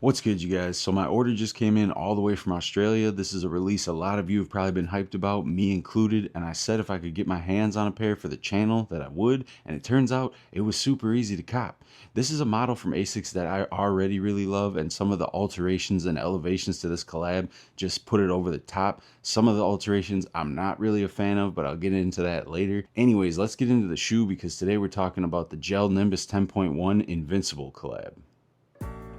What's good, you guys? So my order just came in all the way from Australia. This is a release a lot of you have probably been hyped about, me included, and I said if I could get my hands on a pair for the channel that I would, and it turns out it was super easy to cop. This is a model from Asics that I already really love, and some of the alterations and elevations to this collab just put it over the top. Some of the alterations I'm not really a fan of, but I'll get into that later. Anyways, let's get into the shoe because today we're talking about the gel Nimbus 10.1 Invincible collab.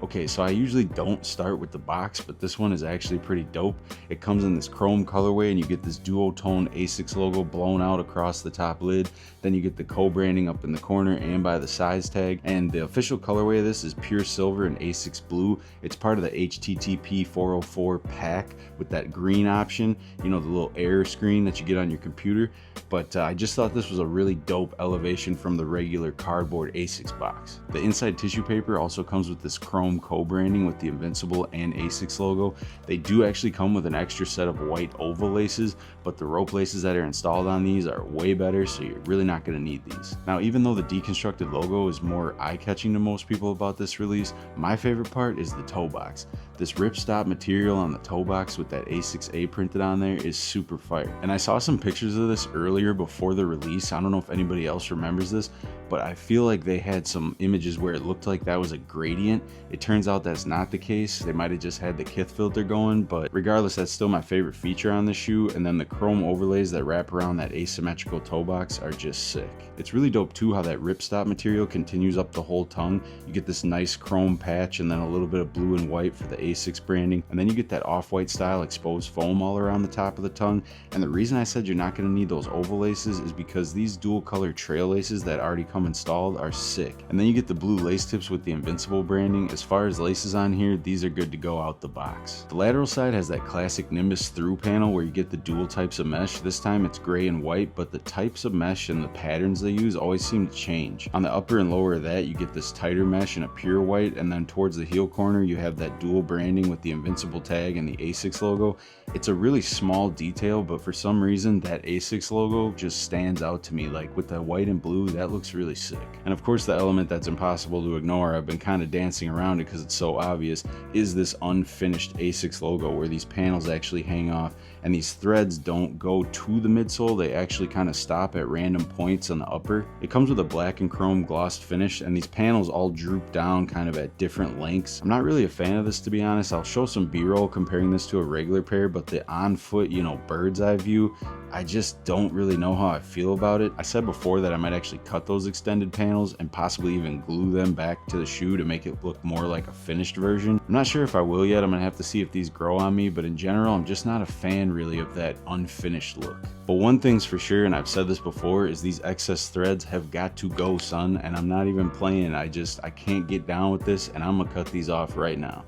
Okay, so I usually don't start with the box, but this one is actually pretty dope. It comes in this chrome colorway and you get this duo-tone Asics logo blown out across the top lid. Then you get the co-branding up in the corner and by the size tag. And the official colorway of this is pure silver and Asics blue. It's part of the HTTP 404 pack with that green option, you know, the little error screen that you get on your computer. But I just thought this was a really dope elevation from the regular cardboard Asics box. The inside tissue paper also comes with this chrome co-branding with the Invincible and Asics logo. They do actually come with an extra set of white oval laces, but the rope laces that are installed on these are way better, so you're really not going to need these. Now, even though the deconstructed logo is more eye-catching to most people about this release, my favorite part is the toe box. This ripstop material on the toe box with that Asics A printed on there is super fire. And I saw some pictures of this earlier before the release. I don't know if anybody else remembers this, but I feel like they had some images where it looked like that was a gradient. It turns out that's not the case. They might have just had the kith filter going, but regardless, that's still my favorite feature on the shoe. And then the chrome overlays that wrap around that asymmetrical toe box are just sick. It's really dope too how that ripstop material continues up the whole tongue. You get this nice chrome patch and then a little bit of blue and white for the Asics branding, and then you get that off-white style exposed foam all around the top of the tongue. And the reason I said you're not going to need those oval laces is because these dual color trail laces that already come installed are sick. And then you get the blue lace tips with the Invincible branding. As far as laces on here, these are good to go out the box. The lateral side has that classic Nimbus through panel where you get the dual types of mesh. This time it's gray and white, but the types of mesh and the patterns they use always seem to change. On the upper and lower of that, you get this tighter mesh and a pure white, and then towards the heel corner you have that dual branding with the Invincible tag and the Asics logo. It's a really small detail, but for some reason that Asics logo just stands out to me. Like with the white and blue, that looks really sick. And of course the element that's impossible to ignore, I've been kind of dancing around it because it's so obvious, is this unfinished Asics logo where these panels actually hang off and these threads don't go to the midsole. They actually kind of stop at random points on the upper. It comes with a black and chrome glossed finish, and these panels all droop down kind of at different lengths. I'm not really a fan of this, to be honest. I'll show some B-roll comparing this to a regular pair, but the on foot, you know, bird's eye view, I just don't really know how I feel about it. I said before that I might actually cut those extended panels and possibly even glue them back to the shoe to make it look more like a finished version. I'm not sure if I will yet. I'm gonna have to see if these grow on me, but in general, I'm just not a fan really of that unfinished look. But one thing's for sure, and I've said this before, is these excess threads have got to go, son, and I'm not even playing. I can't get down with this, and I'm gonna cut these off right now.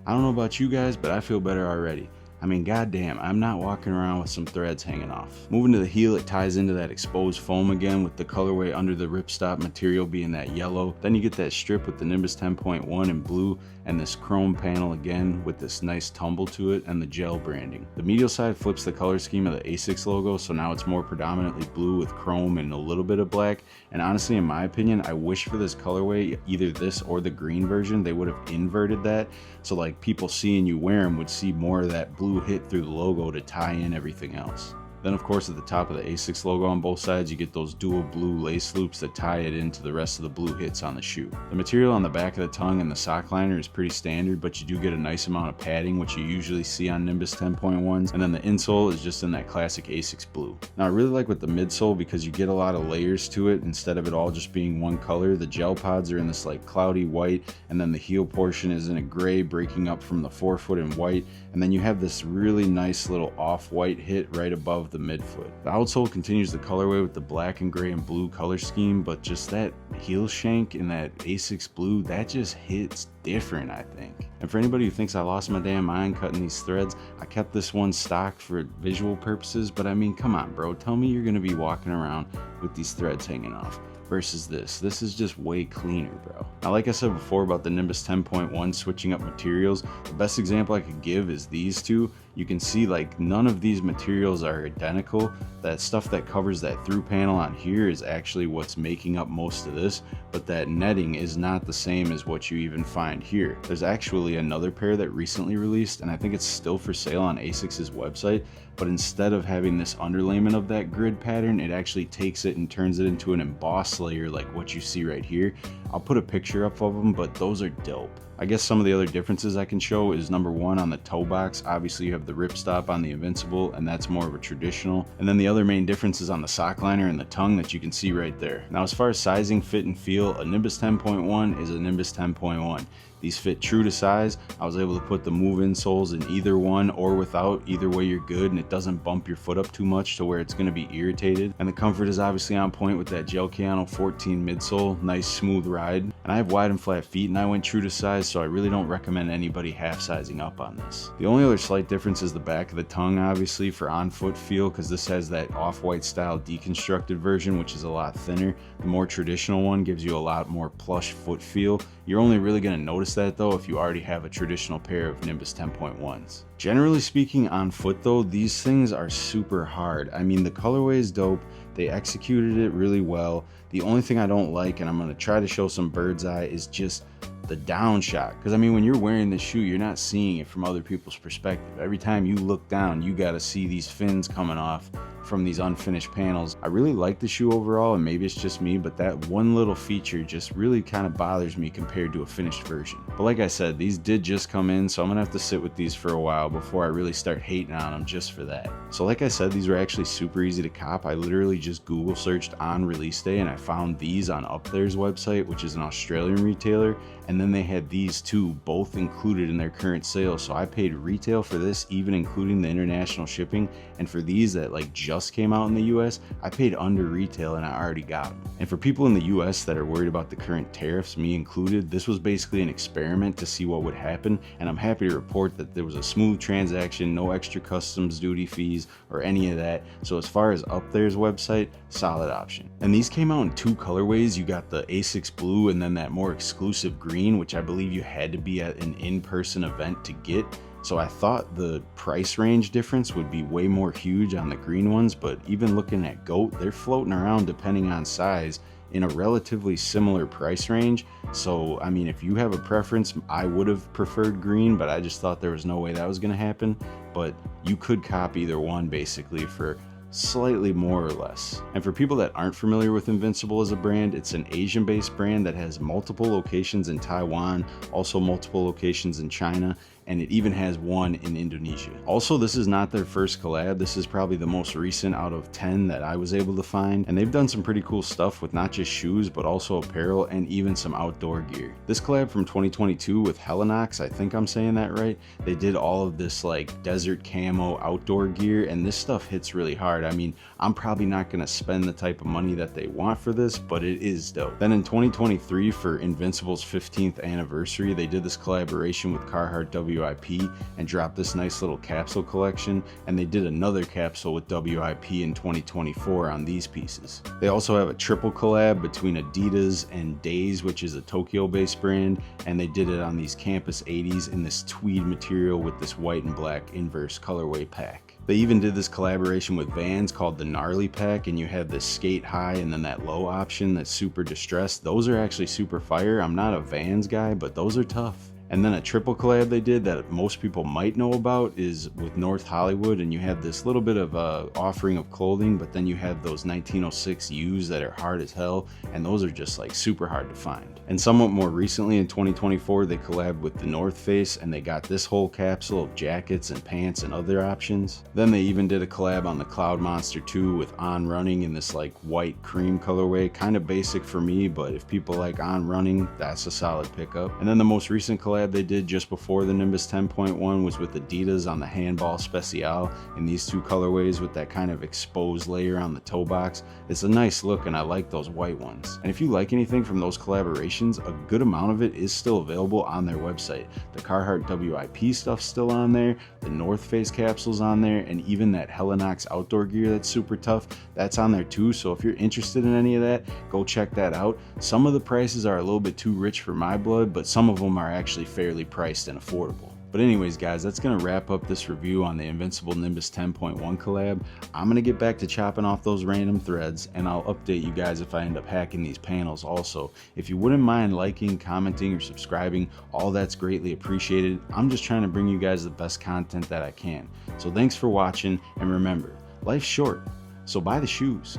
I don't know about you guys, but I feel better already. I mean, goddamn, I'm not walking around with some threads hanging off. Moving to the heel, it ties into that exposed foam again with the colorway under the ripstop material being that yellow. Then you get that strip with the Nimbus 10.1 in blue and this chrome panel again with this nice tumble to it and the gel branding. The medial side flips the color scheme of the Asics logo, so now it's more predominantly blue with chrome and a little bit of black. And honestly, in my opinion, I wish for this colorway, either this or the green version, they would have inverted that. So like people seeing you wear them would see more of that blue hit through the logo to tie in everything else. Then of course at the top of the Asics logo on both sides, you get those dual blue lace loops that tie it into the rest of the blue hits on the shoe. The material on the back of the tongue and the sock liner is pretty standard, but you do get a nice amount of padding, which you usually see on Nimbus 10.1s. And then the insole is just in that classic Asics blue. Now I really like with the midsole because you get a lot of layers to it instead of it all just being one color. The gel pods are in this like cloudy white, and then the heel portion is in a gray breaking up from the forefoot in white. And then you have this really nice little off-white hit right above the midfoot. The outsole continues the colorway with the black and gray and blue color scheme, but just that heel shank in that Asics blue, that just hits different, I think. And for anybody who thinks I lost my damn mind cutting these threads, I kept this one stock for visual purposes, but I mean, come on, bro. Tell me you're gonna be walking around with these threads hanging off versus this. This is just way cleaner, bro. Now, like I said before about the Nimbus 10.1 switching up materials, the best example I could give is these two. You can see like none of these materials are identical. That stuff that covers that through panel on here is actually what's making up most of this, but that netting is not the same as what you even find here. There's actually another pair that recently released, and I think it's still for sale on Asics' website, but instead of having this underlayment of that grid pattern, it actually takes it and turns it into an embossed layer like what you see right here. I'll put a picture up of them, but those are dope. I guess some of the other differences I can show is number one, on the toe box, obviously you have the ripstop on the Invincible, and that's more of a traditional. And then the other main difference is on the sock liner and the tongue that you can see right there. Now, as far as sizing, fit, and feel, a Nimbus 10.1 is a Nimbus 10.1. These fit true to size. I was able to put the move-in soles in either one or without. Either way you're good, and it doesn't bump your foot up too much to where it's going to be irritated. And the comfort is obviously on point with that Gel Keanu 14 midsole. Nice smooth ride. And I have wide and flat feet, and I went true to size, so I really don't recommend anybody half sizing up on this. The only other slight difference is the back of the tongue, obviously, for on-foot feel, because this has that off-white style deconstructed version, which is a lot thinner. The more traditional one gives you a lot more plush foot feel. You're only really going to notice that though if you already have a traditional pair of Nimbus 10.1s. Generally speaking, on foot though, these things are super hard. I mean, the colorway is dope. They executed it really well. The only thing I don't like, and I'm going to try to show some bird's eye, is just the down shot. Because I mean, when you're wearing this shoe, you're not seeing it from other people's perspective. Every time you look down, you got to see these fins coming off from these unfinished panels. I really like the shoe overall, and maybe it's just me, but that one little feature just really kind of bothers me compared to a finished version. But like I said, these did just come in, so I'm gonna have to sit with these for a while before I really start hating on them just for that. So like I said, these were actually super easy to cop. I literally just Google searched on release day and I found these on Up There's website, which is an Australian retailer, and then they had these two both included in their current sale. So I paid retail for this, even including the international shipping, and for these that like just came out in the US, I paid under retail and I already got them. And for people in the US that are worried about the current tariffs, me included, this was basically an experiment to see what would happen, and I'm happy to report that there was a smooth transaction, no extra customs duty fees or any of that. So as far as Up There's website, solid option. And these came out in two colorways. You got the Asics blue and then that more exclusive green, which I believe you had to be at an in-person event to get. So I thought the price range difference would be way more huge on the green ones, but even looking at GOAT, they're floating around depending on size in a relatively similar price range. So I mean, if you have a preference, I would have preferred green, but I just thought there was no way that was gonna happen. But you could cop either one basically for slightly more or less. And for people that aren't familiar with Invincible as a brand, it's an Asian-based brand that has multiple locations in Taiwan, also multiple locations in China, and it even has one in Indonesia. Also, this is not their first collab. This is probably the most recent out of 10 that I was able to find, and they've done some pretty cool stuff with not just shoes, but also apparel and even some outdoor gear. This collab from 2022 with Helinox, I think I'm saying that right, they did all of this like desert camo outdoor gear, and this stuff hits really hard. I mean, I'm probably not gonna spend the type of money that they want for this, but it is dope. Then in 2023, for Invincible's 15th anniversary, they did this collaboration with Carhartt WIP and dropped this nice little capsule collection, and they did another capsule with WIP in 2024 on these pieces. They also have a triple collab between Adidas and Days, which is a Tokyo-based brand, and they did it on these Campus 80s in this tweed material with this white and black inverse colorway pack. They even did this collaboration with Vans called the Gnarly Pack, and you have this skate high and then that low option that's super distressed. Those are actually super fire. I'm not a Vans guy, but those are tough. And then a triple collab they did that most people might know about is with North Hollywood, and you have this little bit of a offering of clothing, but then you have those 1906 U's that are hard as hell, and those are just like super hard to find. And somewhat more recently in 2024, they collabed with the North Face, and they got this whole capsule of jackets and pants and other options. Then they even did a collab on the Cloud Monster 2 with On Running in this like white cream colorway, kind of basic for me, but if people like On Running, that's a solid pickup. And then the most recent collab collab they did just before the Nimbus 10.1 was with Adidas on the Handball Special in these two colorways with that kind of exposed layer on the toe box. It's a nice look and I like those white ones. And if you like anything from those collaborations, a good amount of it is still available on their website. The Carhartt WIP stuff's still on there, the North Face capsules on there, and even that Helinox outdoor gear that's super tough, that's on there too. So if you're interested in any of that, go check that out. Some of the prices are a little bit too rich for my blood, but some of them are actually fairly priced and affordable. But anyways guys, that's going to wrap up this review on the Invincible Nimbus 10.1 collab. I'm going to get back to chopping off those random threads, and I'll update you guys if I end up hacking these panels also. If you wouldn't mind liking, commenting, or subscribing, all that's greatly appreciated. I'm just trying to bring you guys the best content that I can. So thanks for watching, and remember, life's short, so buy the shoes.